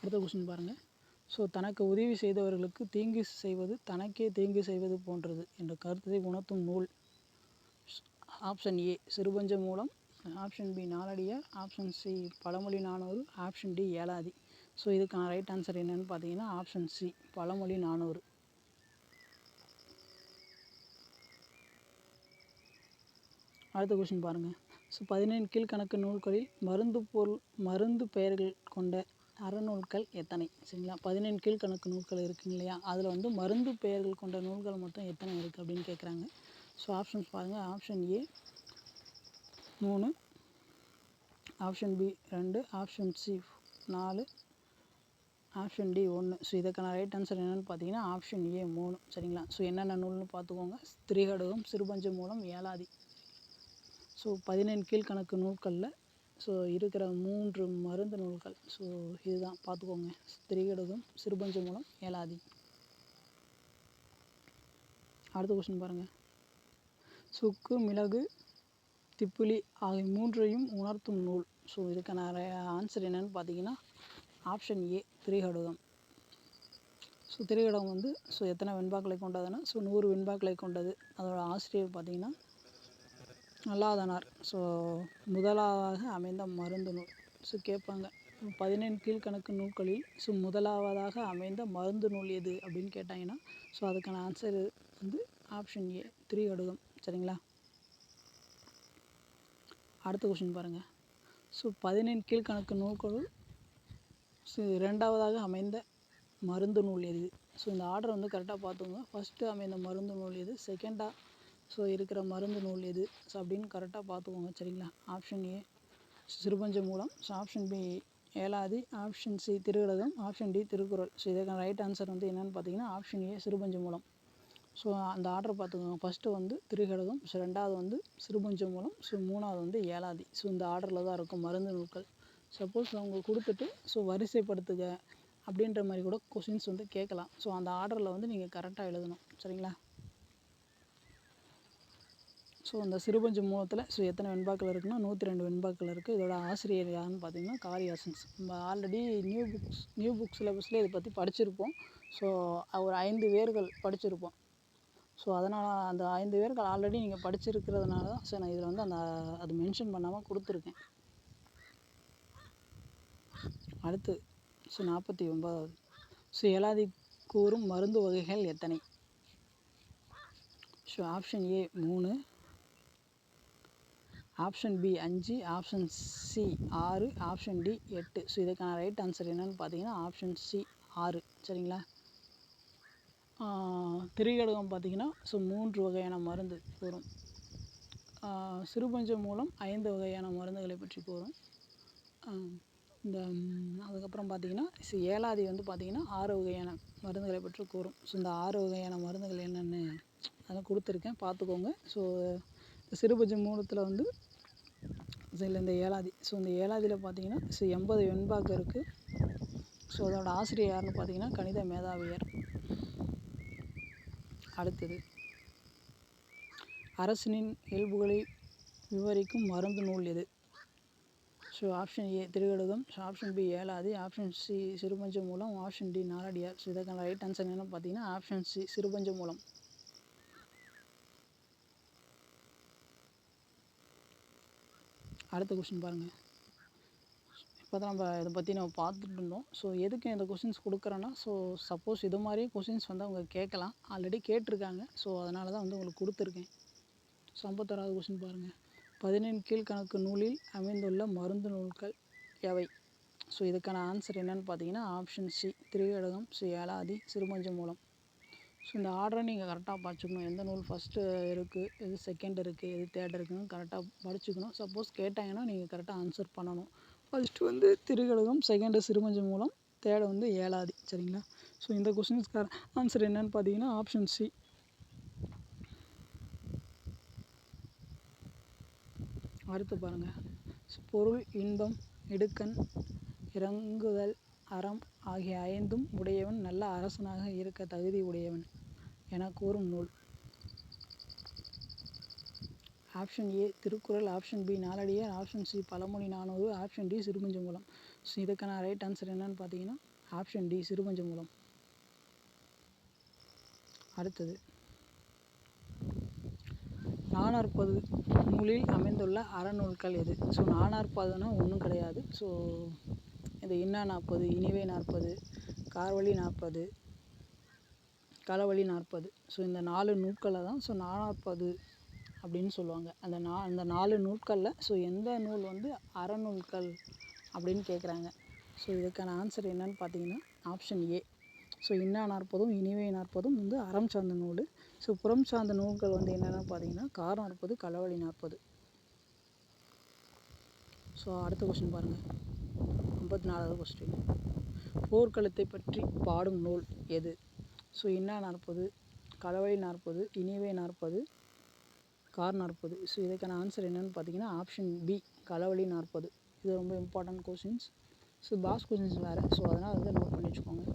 அடுத்த கொஸ்டின் பாருங்கள். ஸோ தனக்கு உதவி செய்தவர்களுக்கு தீங்கு செய்வது தனக்கே தீங்கு செய்வது போன்றது என்ற கருத்தை உணர்த்தும் நூல்? ஆப்ஷன் ஏ சிறுபஞ்ச மூலம், option B Naladiyar, option C Pazhamozhi 400, option D Elathi. So இதுக்கான ரைட் ஆன்சர் என்னென்னு பார்த்தீங்கன்னா ஆப்ஷன் சி பழமொழி 400. அடுத்த கொஸ்டின் பாருங்கள். ஸோ 17 கீழ்கணக்கு நூல்களில் மருந்து பெயர்கள் கொண்ட அறநூல்கள் எத்தனை? சரிங்களா? 17 கீழ்கணக்கு நூல்கள் இருக்குங்க இல்லையா, அதில் வந்து மருந்து பெயர்கள் கொண்ட நூல்கள் மொத்தம் எத்தனை இருக்குது அப்படின்னு கேட்குறாங்க. ஸோ ஆப்ஷன்ஸ் பாருங்கள். Option A 3, option B 2, option C 4, option D 1. So இதுக்கான ரைட் ஆன்சர் என்னென்னு பார்த்தீங்கன்னா ஆப்ஷன் ஏ 3. சரிங்களா? ஸோ என்னென்ன நூல்னு பார்த்துக்கோங்க. திரிகடுகம், சிறுபஞ்ச மூலம், ஏலாதி. ஸோ 17 கீழ்கணக்கு நூல்களில் ஸோ இருக்கிற 3 மருந்து நூல்கள். ஸோ இதுதான் பார்த்துக்கோங்க. திரிகடுகம், சிறுபஞ்ச மூலம், ஏலாதி. அடுத்த கொஸ்டின் பாருங்கள். சுக்கு, மிளகு, திப்பிலி ஆகிய மூன்றையும் உணர்த்தும் நூல். ஸோ இதுக்கான ஆன்சர் என்னென்னு பார்த்தீங்கன்னா ஆப்ஷன் ஏ திரிகடுகம். ஸோ திரிகடுகம் வந்து எத்தனை வெண்பாக்களை கொண்டதுன்னா 100 வெண்பாக்களை கொண்டது. அதோட ஆசிரியர் பார்த்தீங்கன்னா அல்லாதனார். முதலாவதாக அமைந்த மருந்து நூல். கேட்பாங்க 17 கீழ்கணக்கு நூல்களில் முதலாவதாக அமைந்த மருந்து நூல் எது அப்படின்னு கேட்டாங்கன்னா அதுக்கான ஆன்சர் வந்து ஆப்ஷன் ஏ திரிகடுகம். சரிங்களா? அடுத்த கொஸ்டின் பாருங்கள். 17 கீழ்கணக்கு நூல்களுள் இரண்டாவதாக அமைந்த மருந்து நூல் எது? இந்த ஆர்டர் வந்து கரெக்டாக பார்த்துக்கோங்க. ஃபஸ்ட்டு அமைந்த மருந்து நூல் எது, செகண்டாக இருக்கிற மருந்து நூல் எது அப்படின்னு கரெக்டாக பார்த்துக்கோங்க. சரிங்களா? ஆப்ஷன் ஏ சிறுபஞ்ச மூலம், option B Elathi, option C Thirikadugam, option D Thirukkural. இதுக்கான ரைட் ஆன்சர் வந்து என்னென்னு பார்த்தீங்கன்னா ஆப்ஷன் ஏ சிறுபஞ்ச மூலம். அந்த ஆர்டர் பார்த்துக்கோங்க. ஃபஸ்ட்டு வந்து திருகடகம், ரெண்டாவது வந்து சிறுபஞ்ச மூலம், மூணாவது வந்து ஏலாதி. இந்த ஆர்டரில் தான் இருக்கும் மருந்து நூல்கள். சப்போஸ் அவங்க கொடுத்துட்டு வரிசைப்படுத்துக அப்படின்ற மாதிரி கூட கொஷின்ஸ் வந்து கேட்கலாம். அந்த ஆர்டரில் வந்து நீங்கள் கரெக்டாக எழுதணும். சரிங்களா? அந்த சிறுபஞ்ச மூலத்தில் எத்தனை வெண்பாக்கள் இருக்குன்னா 102 வெண்பாக்கள் இருக்குது. இதோட ஆசிரியர் யாருன்னு பார்த்தீங்கன்னா காரியாசன்ஸ். நம்ம ஆல்ரெடி நியூ புக் சிலபஸில் இதை பற்றி படிச்சிருப்போம். ஒரு 5 வேர்கள் படிச்சிருப்போம். அதனால் அந்த 5 வேர்கள் ஆல்ரெடி நீங்கள் படிச்சிருக்கிறதுனால தான் நான் இதில் வந்து அது மென்ஷன் பண்ணாமல் கொடுத்துருக்கேன். அடுத்து 49வது. ஏலாதி கூறும் மருந்து வகைகள் எத்தனை? Option A 3, option B 5, option C 6, option D 8. இதுக்கான ரைட் ஆன்சர் என்னென்னு பார்த்தீங்கன்னா ஆப்ஷன் சி 6. சரிங்களா? திரிகடுகம் பார்த்தீங்கன்னா 3 வகையான மருந்து கூறும். சிறுபஞ்ச மூலம் 5 வகையான மருந்துகளை பற்றி கூறும். அதுக்கப்புறம் பார்த்தீங்கன்னா ஏலாதி வந்து பார்த்தீங்கன்னா 6 வகையான மருந்துகளை பற்றி கூறும். இந்த 6 வகையான மருந்துகள் என்னென்னு அதெல்லாம் கொடுத்துருக்கேன், பார்த்துக்கோங்க. சிறுபஞ்ச மூலத்தில் வந்து இந்த ஏலாதி. இந்த ஏலாதியில் பார்த்தீங்கன்னா 80 வெண்பாக்கு இருக்குது. அதோட ஆசிரியர் யாருன்னு பார்த்தீங்கன்னா கணித மேதாவியர். அடுத்தது அரசனின் இயல்புகளை விவரிக்கும் மருந்து நூல் எது? Option A Thirikadugam, option B Elathi, option C சிறுபஞ்ச மூலம், ஆப்ஷன் டி நாலடியார். இதற்கான ரைட் ஆன்சர் என்னென்னு பார்த்தீங்கன்னா ஆப்ஷன் சி சிறுபஞ்ச மூலம். அடுத்த கொஸ்டின் பாருங்கள். இப்போ தான் இதை பற்றி நம்ம பார்த்துட்டு இருந்தோம். எதுக்கு இந்த கொஷின்ஸ் கொடுக்குறேன்னா சப்போஸ் இது மாதிரி கொஷின்ஸ் வந்து அவங்க கேட்கலாம், ஆல்ரெடி கேட்டிருக்காங்க. அதனால தான் வந்து உங்களுக்கு கொடுத்துருக்கேன். 51வது கொஸ்டின் பாருங்கள். 17 கீழ்கணக்கு நூலில் அமைந்துள்ள மருந்து நூல்கள் எவை? இதுக்கான ஆன்சர் என்னென்னு பார்த்தீங்கன்னா ஆப்ஷன் சி திரிகடகம், ஏலாதி, சிறுபஞ்ச மூலம். இந்த ஆர்டரை நீங்கள் கரெக்டாக படிச்சுக்கணும். எந்த நூல் ஃபஸ்ட்டு இருக்குது, எது செகண்ட் இருக்குது, எது தேர்ட் இருக்குதுன்னு கரெக்டாக படிச்சுக்கணும். சப்போஸ் கேட்டாங்கன்னா நீங்கள் கரெக்டாக ஆன்சர் பண்ணணும். ஃபஸ்ட்டு வந்து திரிகடுகம், செகண்டு சிறுபஞ்ச மூலம், தேர்டு வந்து ஏலாதி. சரிங்களா? இந்த கொஸ்டின்ஸ்க்கான ஆன்சர் என்னென்னு பார்த்தீங்கன்னா ஆப்ஷன் சி. அடுத்து பாருங்கள். பொருள், இன்பம், இடுக்கண், இறங்குதல், அறம் ஆகிய 5ம் உடையவன் நல்ல அரசனாக இருக்க தகுதி உடையவன் என கூறும் நூல். Option A Thirukkural, option B Naladiyar, option C Pazhamozhi 400, option D சிறுபஞ்ச மூலம். இதுக்கான ரைட் ஆன்சர் என்னென்னு பார்த்தீங்கன்னா ஆப்ஷன் டி சிறுபஞ்ச மூலம். அடுத்தது நானாற்பது நூலில் அமைந்துள்ள அறநூல்கள் எது? நானாற்பதுனா ஒன்றும் கிடையாது. இது இன்னா 40, இனிவே 40, கார்வழி 40, களவழி 40. இந்த 4 நூல்களில் தான் நானாற்பது அப்படின்னு சொல்லுவாங்க. அந்த 4 நூல்களில் எந்த நூல் வந்து அறநூல்கள் அப்படின்னு கேட்குறாங்க. இதுக்கான ஆன்சர் என்னன்னு பார்த்தீங்கன்னா ஆப்ஷன் ஏ. இன்னா 40, இனிவே 40 வந்து அறம் சார்ந்த நூல். புறம் சார்ந்த நூல்கள் வந்து என்னென்னு பார்த்தீங்கன்னா கார் 40, களவழி 40. அடுத்த கொஸ்டின் பாருங்கள். 54வது கொஸ்டின். போர்க்களத்தை பற்றி பாடும் நூல் எது? இன்னா 40, களவழி 40, இனிவே 40, கார் 40. இதுக்கான ஆன்சர் என்னென்னு பார்த்தீங்கன்னா ஆப்ஷன் பி களவழி 40. இது ரொம்ப இம்பார்ட்டன்ட் கொஷின்ஸ். பாஸ் கொஷின்ஸ் வேறு. அதனால் வந்து நோட் பண்ணி வச்சுக்கோங்க.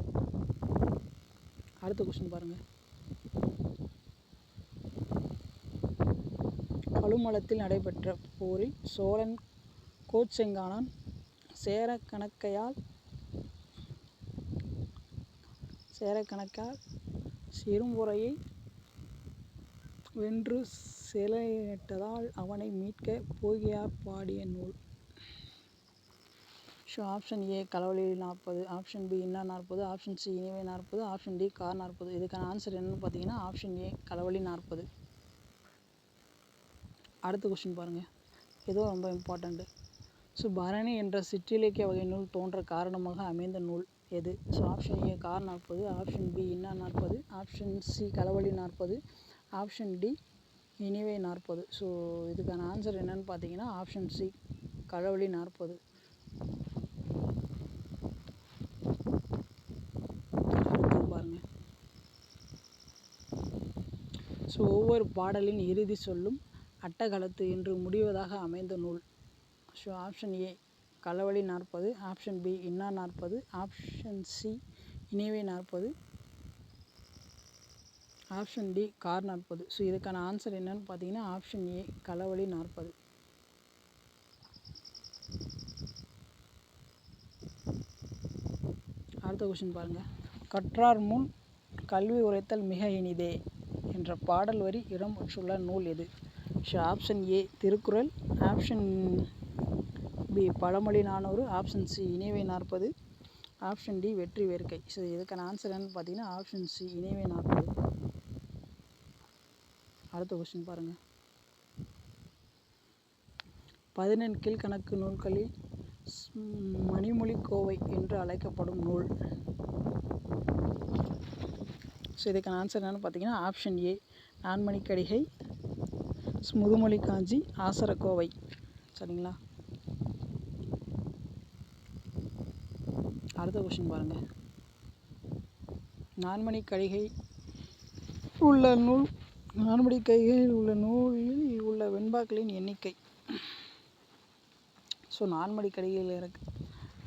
அடுத்த கொஸ்டின் பாருங்கள். கழுமலத்தில் நடைபெற்ற போரில் சோழன் கோச்செங்கானன் சேரக்கணக்கால் சிறும்பொறையை வென்று சிலையிட்டதால் அவனை மீட்கப் போகியார் பாடிய நூல். So option A Kalavazhi 40, option B Inna 40, option C Iniyavai 40, option D Kar 40. இதுக்கான ஆன்சர் என்னன்னு பார்த்தீங்கன்னா ஆப்ஷன் ஏ களவழி 40. அடுத்த கொஸ்டின் பாருங்கள், இதுவும் ரொம்ப இம்பார்ட்டண்ட்டு. ஸோ பரணி என்ற சிற்றிலக்கிய வகை நூல் தோன்ற காரணமாக அமைந்த நூல் எது? So option A Kar 40, option B Inna 40, option C Kalavazhi 40, option D Iniyavai 40. So இதுக்கான ஆன்சர் என்னன்னு பார்த்தீங்கன்னா ஆப்ஷன் சி களவழி 40. பாருங்கள், ஸோ ஒவ்வொரு பாடலின் இறுதி சொல்லும் அட்டகளத்து என்று முடிவதாக அமைந்த நூல். So option A Kalavazhi 40, option B Inna 40, option C Iniyavai 40, option D Kar 40. So இதுக்கான ஆன்சர் என்னன்னு பார்த்தீங்கன்னா ஆப்ஷன் ஏ களவழி 40. அடுத்த கொஸ்டின் பாருங்கள், கற்றார் முன் கல்வி உரைத்தல் மிக இனிதே என்ற பாடல் வரி இடம்பெற்றுள்ள நூல் எது? So option A Thirukkural, option B Pazhamozhi 400, option C Iniyavai 40, option D Vetri Verkai. So இதுக்கான ஆன்சர் என்னன்னு பார்த்தீங்கன்னா ஆப்ஷன் சி இனிவை 40. அடுத்த கொஸ்டின் பாருங்கள், 14 கீழ்கணக்கு நூல்களில் மணிமொழிக்கோவை என்று அழைக்கப்படும் நூல். ஸோ இதுக்கான ஆன்சர் என்னென்னு பார்த்தீங்கன்னா ஆப்ஷன் ஏ நான்மணிக்கடிகை, முதுமொழி காஞ்சி, ஆசரக்கோவை. சரிங்களா? அடுத்த கொஸ்டின் பாருங்கள், நான்மணிக்கடிகையில் உள்ள நூலில் உள்ள வெண்பாக்களின் எண்ணிக்கை. ஸோ நான்மணிக்கடிகையில்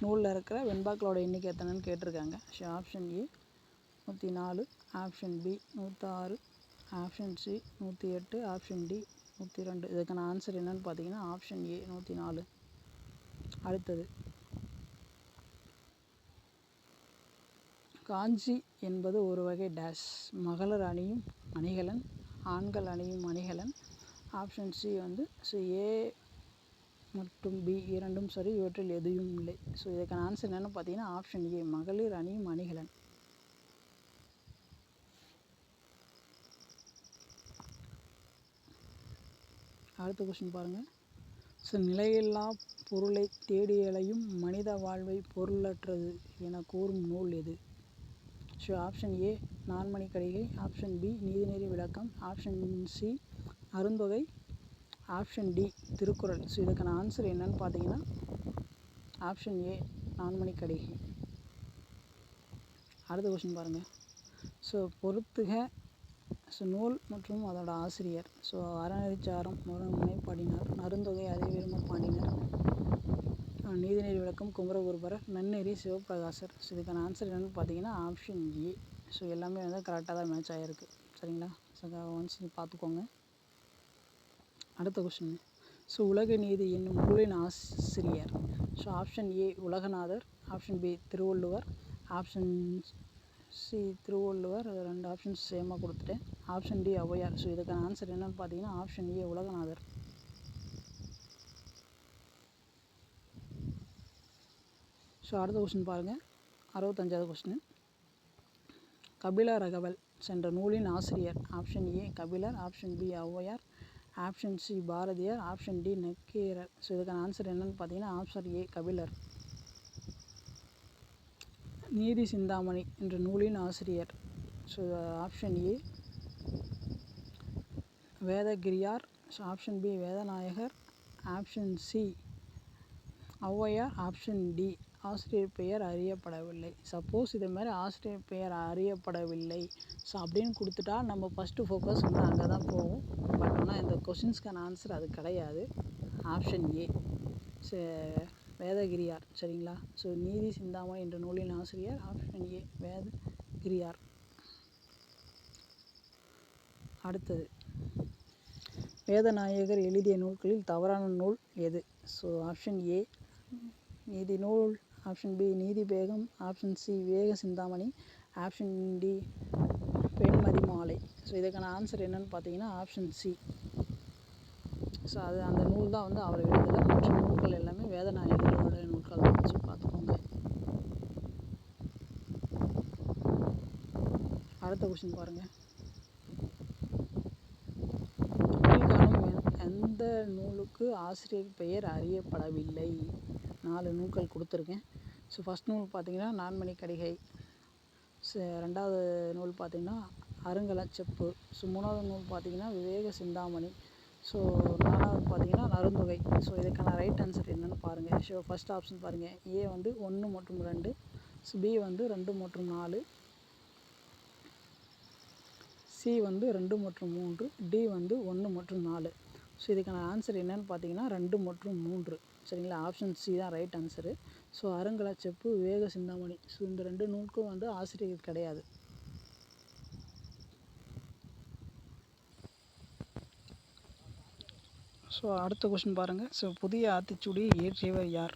நூலில் இருக்கிற வெண்பாக்களோட எண்ணிக்கை எத்தனைன்னு கேட்டிருக்காங்க. So option A 104, option B 106, option C 108, option D 102. இதுக்கான ஆன்சர் என்னன்னு பார்த்தீங்கன்னா ஆப்ஷன் ஏ 104. அடுத்தது, காஞ்சி என்பது ஒரு வகை டேஷ் மகளிர் அணியும் அணிகலன், ஆண்கள் அணியும் அணிகலன். ஆப்ஷன் சி ஸோ ஏ மற்றும் பி இரண்டும் சரி, இவற்றில் எதுவும் இல்லை. ஸோ இதுக்கான ஆன்சர் என்னென்னு பார்த்தீங்கன்னா ஆப்ஷன் ஏ மகளிர் அணியும் அணிகலன். அடுத்த கொஸ்டின் பாருங்கள், ஸோ நிலையில்லா பொருளை தேடியலையும் மனித வாழ்வை பொருளற்றது என கூறும் நூல் எது? So option A Nanmanikkadigai, option B Neethineri Vilakkam, option C Arunthogai, option D Thirukkural. So இதுக்கான ஆன்சர் என்னன்னு பார்த்தீங்கன்னா ஆப்ஷன் ஏ நான்மணிக்கடிகை. அடுத்த கொஸ்டின் பாருங்கள், ஸோ பொறுத்துக ஸோ நூல் மற்றும் அதோட ஆசிரியர். ஸோ அறநெறிச்சாரம் முனைப்பாடினார், நருந்தொகை அதிவிரும்ப பாண்டினர், நீதிநெறி விளக்கம் குமரகுருபரர், நன்னெறி சிவபிரகாசர். ஸோ இதுக்கான ஆன்சர் என்னென்னு பார்த்தீங்கன்னா ஆப்ஷன் ஏ. ஸோ எல்லாமே கரெக்டாக தான் மேட்ச் ஆகிருக்கு. சரிங்களா? ஸோ ஒன்ஸ் பார்த்துக்கோங்க. அடுத்த கொஸ்டின், ஸோ உலக நீதி என்னும் நூலின் ஆசிரியர். So option A Ulaganathar, option B Thiruvalluvar, option C Thiruvalluvar. 2 options சேமாக கொடுத்துட்டேன். Option D Avvaiyar. ஸோ இதுக்கான ஆன்சர் என்னென்னு பார்த்தீங்கன்னா ஆப்ஷன் ஏ உலகநாதர். ஸோ அடுத்த கொஸ்டின் பாருங்கள், 65வது கொஸ்டின், கபில ரகவல் சென்ற நூலின் ஆசிரியர். Option A Kapilar, option B Avvaiyar, option C Bharathiyar, option D Nakkeerar. So இதுக்கான ஆன்சர் என்னென்னு பார்த்தீங்கன்னா ஆப்ஷன் ஏ கபிலர். நீதி சிந்தாமணி என்ற நூலின் ஆசிரியர். So option A Vedagiriyar, option B Vedanayagar, option C Avvaiyar, option D ஆசிரியர் பெயர் அறியப்படவில்லை. சப்போஸ் இது மாதிரி ஆசிரியர் பெயர் அறியப்படவில்லை ஸோ அப்படின்னு கொடுத்துட்டா நம்ம ஃபஸ்ட்டு ஃபோக்கஸ் அங்கே தான் போகும். பட் ஆனால் இந்த கொஷின்ஸ்க்கான ஆன்சர் அது கிடையாது. Option A Vedagiriyar. சரிங்களா? ஸோ நீதி சிந்தாமணி என்ற நூலின் ஆசிரியர் ஆப்ஷன் ஏ வேதகிரியார். அடுத்தது, வேதநாயகர் எழுதிய நூல்களில் தவறான நூல் எது? ஸோ ஆப்ஷன் ஏ நீதி நூல், ஆப்ஷன் பி நீதி பேகம், ஆப்ஷன் சி விவேக சிந்தாமணி, ஆப்ஷன் டி பெண்மதி மாலை. ஸோ இதுக்கான ஆன்சர் என்னன்னு பார்த்தீங்கன்னா ஆப்ஷன் சி. ஸோ அந்த நூல் தான் வந்து அவர் எழுதலை. மற்ற நூல்கள் எல்லாமே வேதநாயகரோட நூல்கள் தான். ஸோ பார்த்துக்கோங்க. அடுத்த கொஸ்டின் பாருங்கள். கீழ்காணும் எந்த நூலுக்கு ஆசிரியர் பெயர் அறியப்படவில்லை? 4 நூல்கள் கொடுத்துருக்கேன். ஸோ ஃபஸ்ட் நூல் பார்த்தீங்கன்னா நான்மணி கடிகை. ரெண்டாவது நூல் பார்த்திங்கன்னா அருங்கலச்செப்பு. ஸோ மூணாவது நூல் பார்த்திங்கன்னா விவேக சிந்தாமணி. ஸோ நாலாவது பார்த்திங்கன்னா நருந்தொகை. ஸோ இதுக்கான ரைட் ஆன்சர் என்னென்னு பாருங்கள். ஸோ ஃபஸ்ட் ஆப்ஷன் பாருங்கள். ஏ வந்து 1 மற்றும் 2, ஸோ பி வந்து 2 மற்றும் 4, சி வந்து 2 மற்றும் 3, டி வந்து 1 மற்றும் 4. ஸோ இதுக்கான ஆன்சர் என்னென்னு பார்த்தீங்கன்னா 2 மற்றும் 3. சரிங்களா? ஆப்ஷன் சி தான் ரைட் ஆன்சரு. ஸோ அருங்கலச்செப்பு, விவேக சிந்தாமணி. ஸோ இந்த 2 நூலுக்கும் வந்து ஆசிரியர் கிடையாது. ஸோ அடுத்த கொஸ்டின் பாருங்கள். ஸோ புதிய ஆத்திச்சூடியை இயற்றியவர் யார்?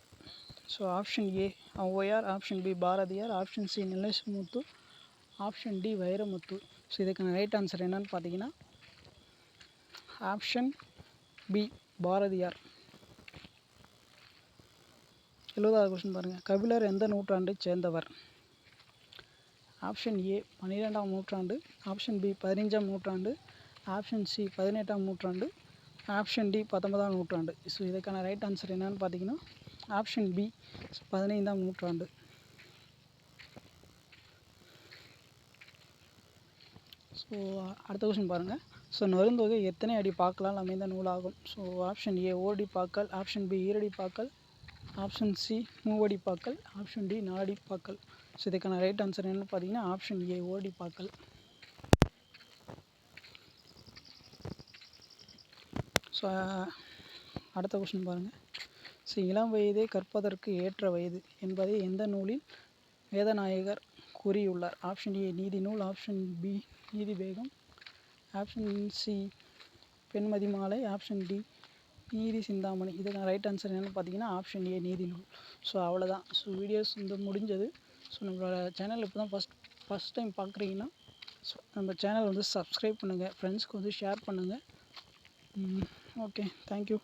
So option A Avvaiyar, option B Bharathiyar, option C Nellaimuthu, option D Vairamuthu. So இதுக்கான ரைட் ஆன்சர் என்னன்னு பார்த்தீங்கன்னா ஆப்ஷன் பி பாரதியார். 70வது கொஸ்டின் பாருங்கள். கபிலர் எந்த நூற்றாண்டைச் சேர்ந்தவர்? ஆப்ஷன் ஏ 12ஆம் நூற்றாண்டு, ஆப்ஷன் பி 15ஆம் நூற்றாண்டு, ஆப்ஷன் சி 18ஆம் நூற்றாண்டு, ஆப்ஷன் டி 19ஆம் நூற்றாண்டு. ஸோ இதுக்கான ரைட் ஆன்சர் என்னன்னு பார்த்தீங்கன்னா ஆப்ஷன் பி 15ஆம் நூற்றாண்டு. ஸோ அடுத்த கொஸ்டின் பாருங்கள். ஸோ நருந்தொகை எத்தனை அடி பாக்களால் அமைந்த நூலாகும்? ஸோ ஆப்ஷன் ஏ ஓரடி பாக்கல், ஆப்ஷன் பி ஈரடி பாக்கல், ஆப்ஷன் சி மூவடி பாக்கல், ஆப்ஷன் டி 4 அடி பாக்கல். ஸோ இதுக்கான ரைட் ஆன்சர் என்னன்னு பார்த்தீங்கன்னா ஆப்ஷன் ஏ ஓரடி பாக்கல். ஸோ அடுத்த கொஸ்டின் பாருங்கள். ஸோ இளம் வயதே கற்பதற்கு ஏற்ற வயது என்பதை எந்த நூலில் வேதநாயகர் கூறியுள்ளார்? ஆப்ஷன் ஏ நீதி நூல், ஆப்ஷன் பி நீதி பேகம், ஆப்ஷன் சி பெண்மதி மாலை, ஆப்ஷன் டி நீதி சிந்தாமணி. இதுக்கான ரைட் ஆன்சர் என்னென்னு பார்த்தீங்கன்னா ஆப்ஷன் ஏ நீதி நூல். ஸோ அவ்வளோதான். ஸோ வீடியோஸ் வந்து முடிஞ்சது. ஸோ நம்மளோட சேனல் இப்போ தான் ஃபஸ்ட் டைம் பார்க்குறீங்கன்னா ஸோ நம்ம சேனல் வந்து சப்ஸ்கிரைப் பண்ணுங்கள், ஃப்ரெண்ட்ஸ்க்கு வந்து ஷேர் பண்ணுங்கள். Okay, thank you.